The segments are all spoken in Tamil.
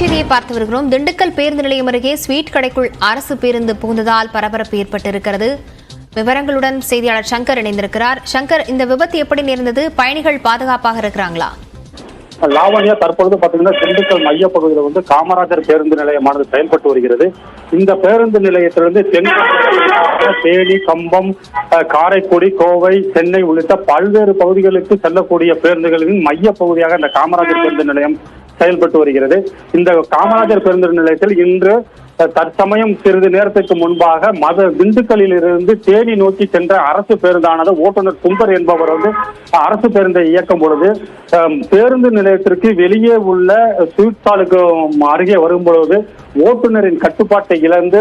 செய்தியை பார்த்து வருகிறோம். திண்டுக்கல் பேருந்து நிலையம் அருகே ஸ்வீட் கடைக்குள் அரசு பேருந்து புகுந்ததால் பரபரப்பு ஏற்பட்டிருக்கிறது. விவரங்களுடன் செய்தியாளர் சங்கர் இணைந்திருக்கிறார். சங்கர், இந்த விபத்து எப்படி நேர்ந்தது? பயணிகள் பாதுகாப்பாக இருக்கிறாங்களா? லாவண்யா, தற்பொழுது பாத்தீங்கன்னா திண்டுக்கல் மையப்பகுதியில் காமராஜர் பேருந்து நிலையமானது செயல்பட்டு வருகிறது. இந்த பேருந்து நிலையத்திலிருந்து தேனி, கம்பம், காரைக்குடி, கோவை, சென்னை உள்ளிட்ட பல்வேறு பகுதிகளுக்கு செல்லக்கூடிய பேருந்துகளின் மைய பகுதியாக இந்த காமராஜர் பேருந்து நிலையம் செயல்பட்டு வருகிறது. இந்த காமராஜர் பேருந்து நிலையத்தில் இன்று தற்சமயம் சிறிது நேரத்திற்கு முன்பாக திண்டுக்கல்லில் இருந்து தேனி நோக்கி சென்ற அரசு பேருந்தானது ஓட்டுநர் சுந்தர் என்பவர் அரசு பேருந்தை இயக்கும் பொழுது பேருந்து நிலையத்திற்கு வெளியே உள்ள ஸ்வீட் ஸ்டாலுக்கு அருகே வரும்பொழுது ஓட்டுநரின் கட்டுப்பாட்டை இழந்து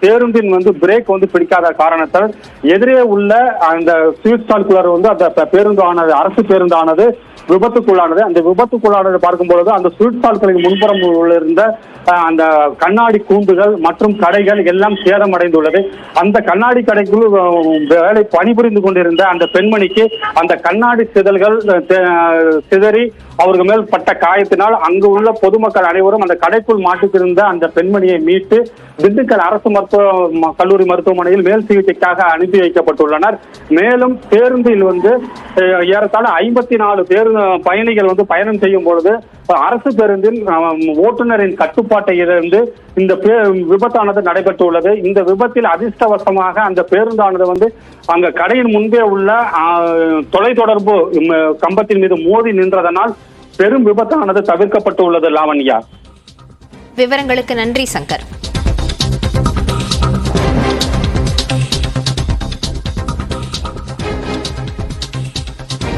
பேருந்தின் பிரேக் பிடிக்காத காரணத்தால் எதிரே உள்ள அந்த ஸ்வீட் ஸ்டாலுக்குள்ளார் அந்த பேருந்தானது அரசு பேருந்தானது விபத்துக்குள்ளானது. அந்த விபத்துக்குள்ளானது பார்க்கும்பொழுது அந்த ஸ்வீட் ஸ்டால்களின் முன்புறம் இருந்த அந்த கண்ணாடி கூண்டுகள் மற்றும் கடைகள் எல்லாம் சேதமடைந்துள்ளது. அந்த கண்ணாடி கடைக்குள் வேலை பணிபுரிந்து கொண்டிருந்த அந்த பெண்மணிக்கு அந்த கண்ணாடி சிதல்கள் சிதறி அவர்கள் மேல் பட்ட காயத்தினால் அங்கு உள்ள பொதுமக்கள் அனைவரும் அந்த கடைக்குள் மாட்டிருந்த அந்த பெண்மணியை மீட்டு திண்டுக்கல் அரசு கல்லூரி மருத்துவமனையில் மேல் சிகிச்சைக்காக அனுப்பி வைக்கப்பட்டுள்ளனர். மேலும் பேருந்தில் ஏறத்தாழ 54 பயணிகள் பயணம் செய்யும் பொழுது அரசு பேருந்தில் ஓட்டுநரின் கட்டுப்பாட்டை இழந்து இந்த விபத்தானது நடைபெற்றுள்ளது. இந்த விபத்தில் அதிர்ஷ்டவசமாக அந்த பேருந்தானது அங்க கடையின் முன்பே உள்ள தொலைத்தொடர்பு கம்பத்தின் மீது மோதி நின்றதனால் பெரும் விபத்தானது தவிர்க்கப்பட்டுள்ளது. லாவண்யா, விவரங்களுக்கு நன்றி சங்கர்.